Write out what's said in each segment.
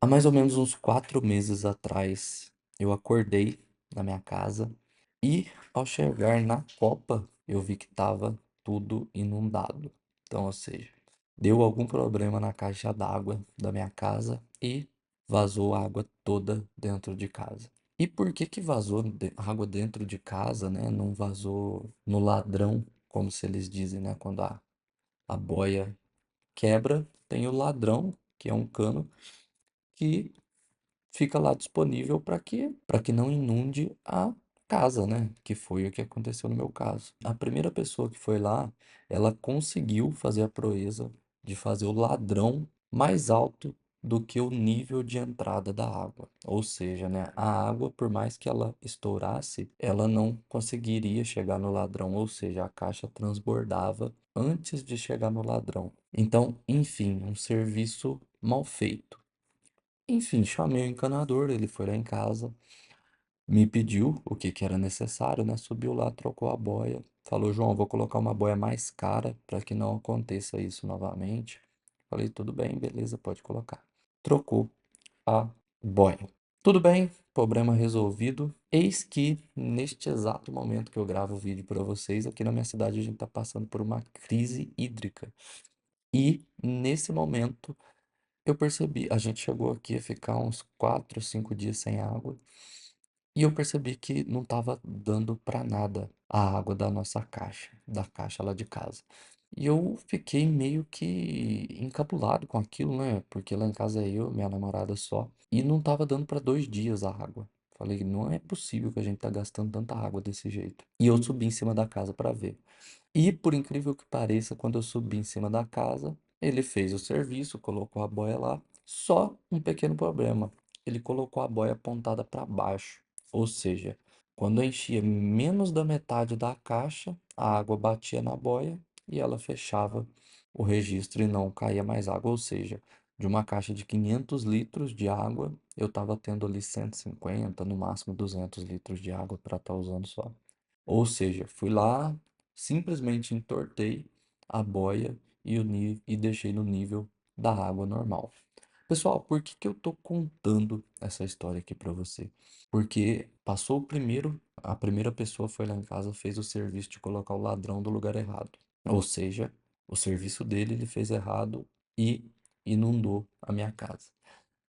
Há mais ou menos uns 4 meses atrás, eu acordei na minha casa e, ao chegar na copa, eu vi que estava tudo inundado. Então, ou seja, deu algum problema na caixa d'água da minha casa e vazou água toda dentro de casa. E por que que vazou água dentro de casa, né? Não vazou no ladrão, como se eles dizem, né? Quando a boia quebra, tem o ladrão, que é um cano que fica lá disponível para quê? Para que não inunde a casa, né? Que foi o que aconteceu no meu caso. A primeira pessoa que foi lá, ela conseguiu fazer a proeza de fazer o ladrão mais alto do que o nível de entrada da água. Ou seja, né, a água, por mais que ela estourasse, ela não conseguiria chegar no ladrão, ou seja, a caixa transbordava antes de chegar no ladrão. Então, enfim, um serviço mal feito. Enfim, chamei o encanador, ele foi lá em casa, me pediu o que que era necessário, né? Subiu lá, trocou a boia, falou, João, vou colocar uma boia mais cara para que não aconteça isso novamente. Falei, tudo bem, beleza, pode colocar. Trocou a boia. Tudo bem, problema resolvido. Eis que neste exato momento que eu gravo o vídeo para vocês, aqui na minha cidade a gente está passando por uma crise hídrica. E nesse momento eu percebi, a gente chegou aqui a ficar uns 4, 5 dias sem água e eu percebi que não estava dando para nada a água da nossa caixa, da caixa lá de casa. E eu fiquei meio que encabulado com aquilo, né? Porque lá em casa é eu, minha namorada só, e não estava dando para 2 dias a água. Falei, não é possível que a gente tá gastando tanta água desse jeito. E eu subi em cima da casa para ver. E por incrível que pareça, quando eu subi em cima da casa, ele fez o serviço, colocou a boia lá. Só um pequeno problema. Ele colocou a boia apontada para baixo. Ou seja, quando eu enchia menos da metade da caixa, a água batia na boia e ela fechava o registro e não caía mais água. Ou seja, de uma caixa de 500 litros de água, eu estava tendo ali 150, no máximo 200 litros de água para estar usando só. Ou seja, fui lá, simplesmente entortei a boia e deixei no nível da água normal. Pessoal, por que que eu tô contando essa história aqui pra você? Porque passou a primeira pessoa foi lá em casa, fez o serviço de colocar o ladrão do lugar errado. Ou seja, o serviço dele ele fez errado e inundou a minha casa.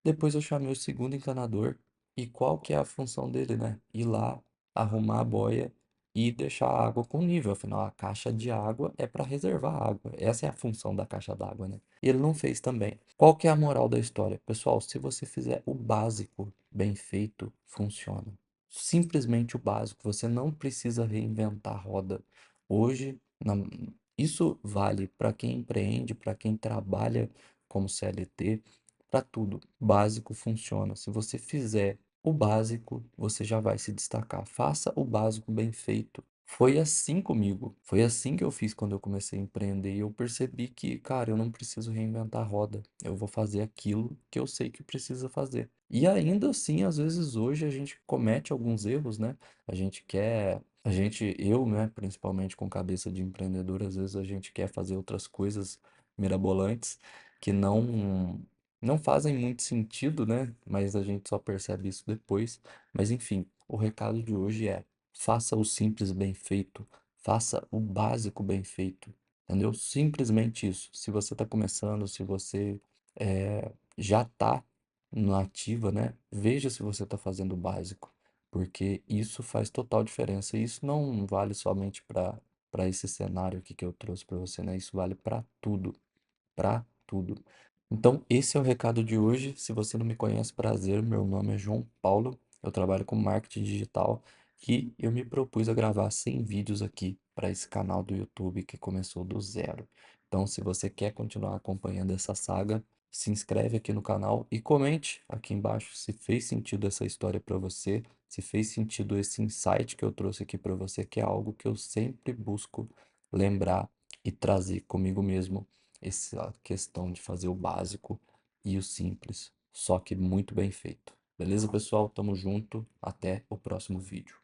Depois eu chamei o segundo encanador e qual que é a função dele, né? Ir lá, arrumar a boia e deixar a água com nível. Afinal, a caixa de água é para reservar água. Essa é a função da caixa d'água, né? E ele não fez também. Qual que é a moral da história? Pessoal, se você fizer o básico bem feito, funciona. Simplesmente o básico. Você não precisa reinventar a roda. Hoje, isso vale para quem empreende, para quem trabalha como CLT, para tudo. Básico funciona. Se você fizer o básico, você já vai se destacar. Faça o básico bem feito. Foi assim comigo. Foi assim que eu fiz quando eu comecei a empreender. E eu percebi que, cara, eu não preciso reinventar a roda. Eu vou fazer aquilo que eu sei que precisa fazer. E ainda assim, às vezes hoje a gente comete alguns erros, né? Eu, né, principalmente com cabeça de empreendedor, às vezes a gente quer fazer outras coisas mirabolantes que não fazem muito sentido, né? Mas a gente só percebe isso depois. Mas enfim, o recado de hoje é: faça o simples bem feito, faça o básico bem feito, entendeu? Simplesmente isso. Se você está começando, se você já está na ativa, né? Veja se você está fazendo o básico, porque isso faz total diferença. E isso não vale somente para esse cenário aqui que eu trouxe para você, né? Isso vale para tudo. Então, esse é o recado de hoje. Se você não me conhece, prazer, meu nome é João Paulo. Eu trabalho com marketing digital e eu me propus a gravar 100 vídeos aqui para esse canal do YouTube que começou do zero. Então, se você quer continuar acompanhando essa saga, se inscreve aqui no canal e comente aqui embaixo se fez sentido essa história para você, se fez sentido esse insight que eu trouxe aqui para você, que é algo que eu sempre busco lembrar e trazer comigo mesmo essa questão de fazer o básico e o simples, só que muito bem feito. Beleza, pessoal? Tamo junto. Até o próximo vídeo.